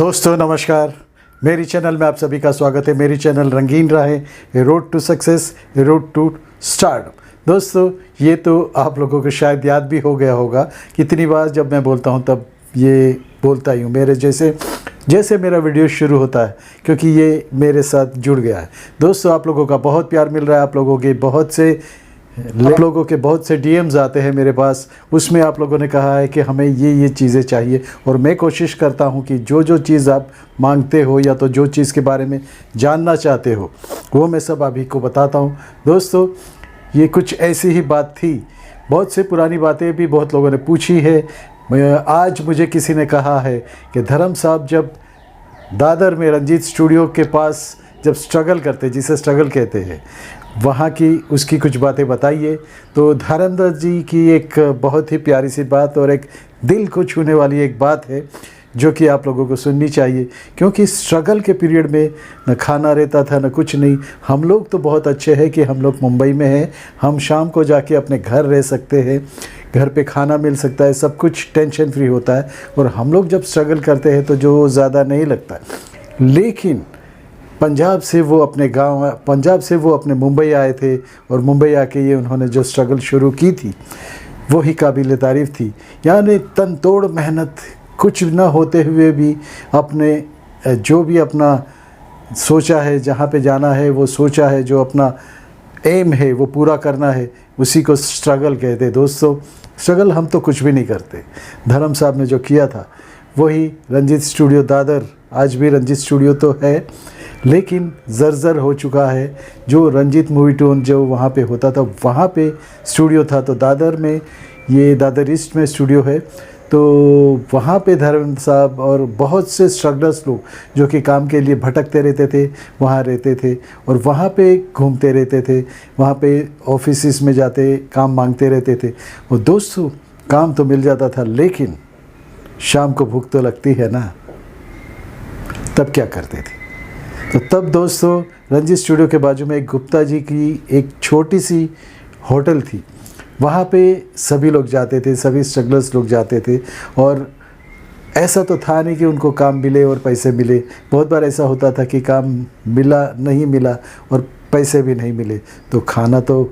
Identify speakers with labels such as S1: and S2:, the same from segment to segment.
S1: दोस्तों नमस्कार, मेरी चैनल में आप सभी का स्वागत है। मेरी channel Rangeen Raahein, a road to success, a road to start. दोस्तों ये तो आप लोगों को शायद याद भी हो गया होगा, कितनी बार जब मैं बोलता हूँ तब ये बोलता ही हूँ। मेरे जैसे मेरा वीडियो शुरू होता है, क्योंकि ये मेरे साथ जुड़ गया है। दोस्तों आप लोगों का बहुत प्यार मिल रहा है, आप लोगों के बहुत से डीएम्स आते हैं मेरे पास। उसमें आप लोगों ने कहा है कि हमें ये चीज़ें चाहिए, और मैं कोशिश करता हूं कि जो चीज़ आप मांगते हो या तो जो चीज़ के बारे में जानना चाहते हो वो मैं सब अभी को बताता हूं। दोस्तों ये कुछ ऐसी ही बात थी, बहुत से पुरानी बातें भी बहुत लोगों ने पूछी है। आज मुझे किसी ने कहा है कि धर्म साहब जब दादर में रंजीत स्टूडियो के पास जब स्ट्रगल करते, जिसे स्ट्रगल कहते हैं, वहाँ की उसकी कुछ बातें बताइए। तो धर्मेंद्र जी की एक बहुत ही प्यारी सी बात और एक दिल को छूने वाली एक बात है जो कि आप लोगों को सुननी चाहिए, क्योंकि स्ट्रगल के पीरियड में न खाना रहता था न कुछ नहीं। हम लोग तो बहुत अच्छे हैं कि हम लोग मुंबई में हैं, हम शाम को जाके अपने घर रह सकते हैं, घर पे खाना मिल सकता है, सब कुछ टेंशन फ्री होता है। और हम लोग जब स्ट्रगल करते हैं तो जो ज़्यादा नहीं लगता है। लेकिन पंजाब से वो अपने मुंबई आए थे, और मुंबई आके ये उन्होंने जो स्ट्रगल शुरू की थी वो ही काबिल तारीफ़ थी। यानी तन तोड़ मेहनत, कुछ ना होते हुए भी अपने जो भी अपना सोचा है, जहाँ पे जाना है वो सोचा है, जो अपना एम है वो पूरा करना है, उसी को स्ट्रगल कहते हैं। दोस्तों स्ट्रगल हम तो कुछ भी नहीं करते, धर्म साहब ने जो किया था वही रंजीत स्टूडियो दादर, आज भी रंजीत स्टूडियो तो है लेकिन जर्जर हो चुका है। जो रंजीत मूवी टोन जो वहाँ पे होता था वहाँ पे स्टूडियो था, तो दादर में, ये दादर ईस्ट में स्टूडियो है। तो वहाँ पे धर्म साहब और बहुत से स्ट्रगलर्स लोग जो कि काम के लिए भटकते रहते थे, वहाँ रहते थे और वहाँ पे घूमते रहते थे, वहाँ पे ऑफिस में जाते काम मांगते रहते थे। और दोस्तों काम तो मिल जाता था, लेकिन शाम को भूख तो लगती है ना, तब क्या करते थे? तो तब दोस्तों रंजीत स्टूडियो के बाजू में एक गुप्ता जी की एक छोटी सी होटल थी, वहाँ पे सभी लोग जाते थे, सभी स्ट्रगलर्स लोग जाते थे। और ऐसा तो था नहीं कि उनको काम मिले और पैसे मिले, बहुत बार ऐसा होता था कि काम मिला नहीं मिला और पैसे भी नहीं मिले, तो खाना तो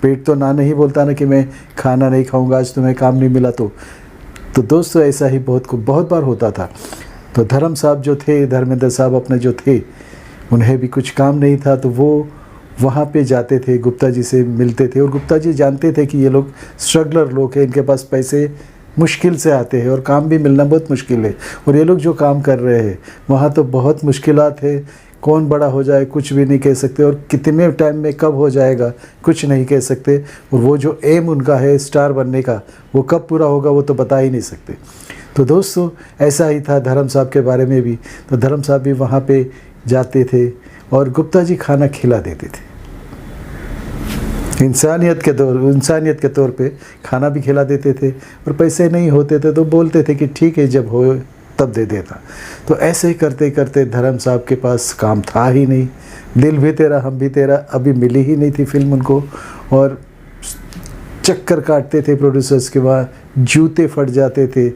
S1: पेट तो ना नहीं बोलता ना कि मैं खाना नहीं खाऊंगा आज, तुम्हें काम नहीं मिला तो दोस्तों ऐसा ही बहुत बार होता था। तो धर्म साहब जो थे, धर्मेंद्र साहब अपने जो थे, उन्हें भी कुछ काम नहीं था, तो वो वहाँ पे जाते थे, गुप्ता जी से मिलते थे। और गुप्ता जी जानते थे कि ये लोग स्ट्रगलर लोग हैं, इनके पास पैसे मुश्किल से आते हैं और काम भी मिलना बहुत मुश्किल है। और ये लोग जो काम कर रहे हैं वहाँ तो बहुत मुश्किलात है, कौन बड़ा हो जाए कुछ भी नहीं कह सकते, और कितने टाइम में कब हो जाएगा कुछ नहीं कह सकते। और वो जो एम उनका है स्टार बनने का, वो कब पूरा होगा वो तो बता ही नहीं सकते। तो दोस्तों ऐसा ही था धर्म साहब के बारे में भी। तो धर्म साहब भी वहाँ पे जाते थे और गुप्ता जी खाना खिला देते थे, इंसानियत के तौर पे खाना भी खिला देते थे। और पैसे नहीं होते थे तो बोलते थे कि ठीक है जब हो तब दे देता। तो ऐसे ही करते करते धर्म साहब के पास काम था ही नहीं। दिल भी तेरा हम भी तेरा अभी मिली ही नहीं थी फिल्म उनको, और चक्कर काटते थे प्रोड्यूसर्स के, वहाँ जूते फट जाते थे,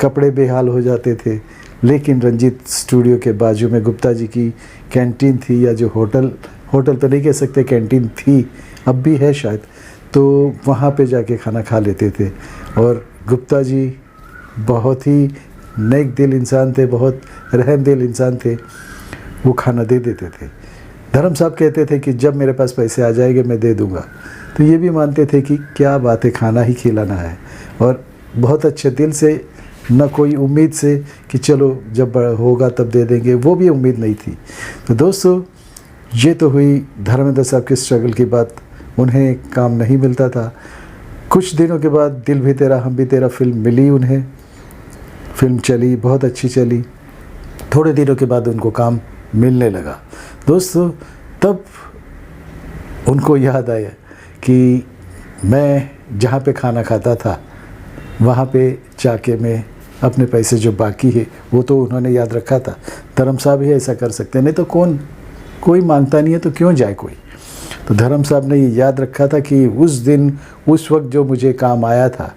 S1: कपड़े बेहाल हो जाते थे। लेकिन रंजीत स्टूडियो के बाजू में गुप्ता जी की कैंटीन थी, या जो होटल तो नहीं कह सकते, कैंटीन थी, अब भी है शायद, तो वहाँ पे जाके खाना खा लेते थे। और गुप्ता जी बहुत ही नेक दिल इंसान थे, बहुत रहम दिल इंसान थे, वो खाना दे देते थे। धर्म साहब कहते थे कि जब मेरे पास पैसे आ जाएंगे मैं दे दूँगा, तो ये भी मानते थे कि क्या बात है, खाना ही खिलाना है। और बहुत अच्छे दिल से, न कोई उम्मीद से कि चलो जब होगा तब दे देंगे, वो भी उम्मीद नहीं थी। तो दोस्तों ये तो हुई धर्मेंद्र साहब की स्ट्रगल की बात। उन्हें काम नहीं मिलता था। कुछ दिनों के बाद दिल भी तेरा हम भी तेरा फिल्म मिली उन्हें, फिल्म चली, बहुत अच्छी चली। थोड़े दिनों के बाद उनको काम मिलने लगा। दोस्तों तब उनको याद आया कि मैं जहाँ पे खाना खाता था वहाँ पे जाके मैं अपने पैसे जो बाकी है वो तो उन्होंने याद रखा था। धर्म साहब ही ऐसा कर सकते, नहीं तो कोई मांगता नहीं है तो क्यों जाए कोई। तो धर्म साहब ने ये याद रखा था कि उस दिन उस वक्त जो मुझे काम आया था,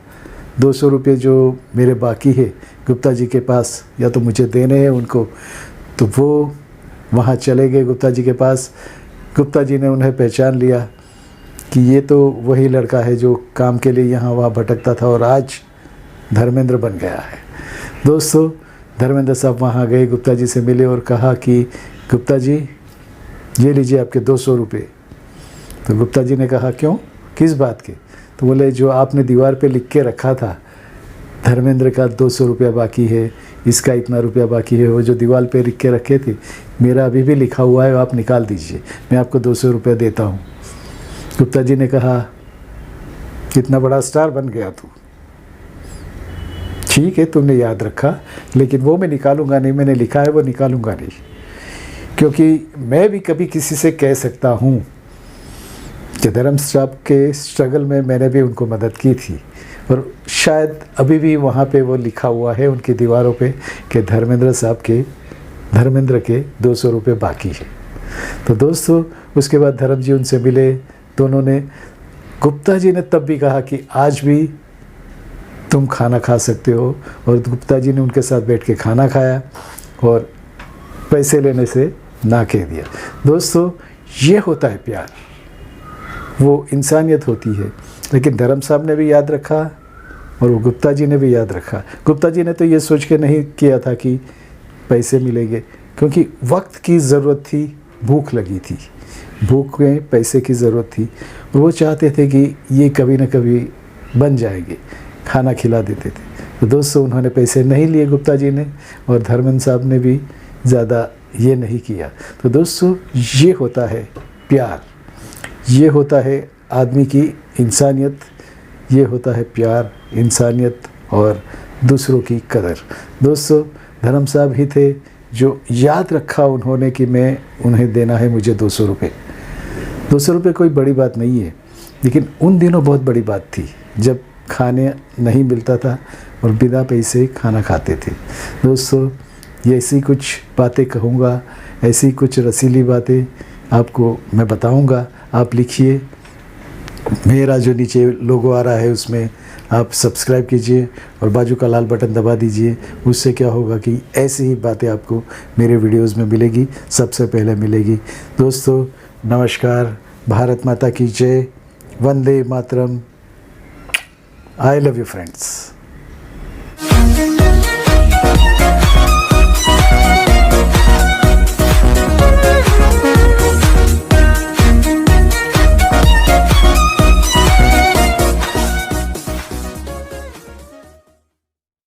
S1: 200 रुपये जो मेरे बाकी है, गुप्ता जी के पास, या तो मुझे देने हैं उनको। तो वो वहाँ चले गए गुप्ता जी के पास। गुप्ता जी ने उन्हें पहचान लिया कि ये तो वही लड़का है जो काम के लिए यहाँ वहाँ भटकता था और आज धर्मेंद्र बन गया है। दोस्तों, धर्मेंद्र साहब वहाँ गए, गुप्ता जी से मिले और कहा कि गुप्ता जी ये लीजिए आपके 200 रुपये। तो गुप्ता जी ने कहा क्यों, किस बात के? तो बोले जो आपने दीवार पे लिख के रखा था, धर्मेंद्र का 200 रुपया बाकी है, इसका इतना रुपया बाकी है, वो जो दीवार पे लिख के रखे थे, मेरा अभी भी लिखा हुआ है, आप निकाल दीजिए, मैं आपको 200 रुपया देता हूँ। गुप्ता जी ने कहा कितना बड़ा स्टार बन गया तू, ठीक है तुमने याद रखा, लेकिन वो मैं निकालूंगा नहीं, मैंने लिखा है वो निकालूंगा नहीं, क्योंकि मैं भी कभी किसी से कह सकता हूँ कि धर्म साहब के स्ट्रगल में मैंने भी उनको मदद की थी, और शायद अभी भी वहाँ पे वो लिखा हुआ है उनकी दीवारों पे कि धर्मेंद्र के 200 रुपये बाकी है। तो दोस्तों, उसके बाद धर्म जी उनसे मिले, दोनों ने, गुप्ता जी ने तब भी कहा कि आज भी तुम खाना खा सकते हो, और गुप्ता जी ने उनके साथ बैठ के खाना खाया और पैसे लेने से ना कह दिया। दोस्तों, ये होता है प्यार, वो इंसानियत होती है। लेकिन धर्म साहब ने भी याद रखा और वो गुप्ता जी ने भी याद रखा। गुप्ता जी ने तो ये सोच के नहीं किया था कि पैसे मिलेंगे, क्योंकि वक्त की ज़रूरत थी, भूख लगी थी, भूख में पैसे की ज़रूरत थी, और वो चाहते थे कि ये कभी ना कभी बन जाएंगे, खाना खिला देते थे। तो दोस्तों, उन्होंने पैसे नहीं लिए गुप्ता जी ने, और धर्मेंद्र साहब ने भी ज़्यादा ये नहीं किया। तो दोस्तों, ये होता है प्यार, ये होता है आदमी की इंसानियत, ये होता है प्यार, इंसानियत और दूसरों की कदर। दोस्तों, धर्म साहब ही थे जो याद रखा उन्होंने कि मैं उन्हें देना है मुझे 200 रुपये। 200 रुपये कोई बड़ी बात नहीं है, लेकिन उन दिनों बहुत बड़ी बात थी जब खाने नहीं मिलता था और बिना पैसे खाना खाते थे। दोस्तों, ये ऐसी कुछ बातें कहूँगा, ऐसी कुछ रसीली बातें आपको मैं बताऊँगा। आप लिखिए, मेरा जो नीचे लोगो आ रहा है उसमें आप सब्सक्राइब कीजिए और बाजू का लाल बटन दबा दीजिए। उससे क्या होगा कि ऐसी ही बातें आपको मेरे वीडियोस में मिलेगी, सबसे पहले मिलेगी। दोस्तों, नमस्कार, भारत माता की जय, Vande Mataram, I love you friends.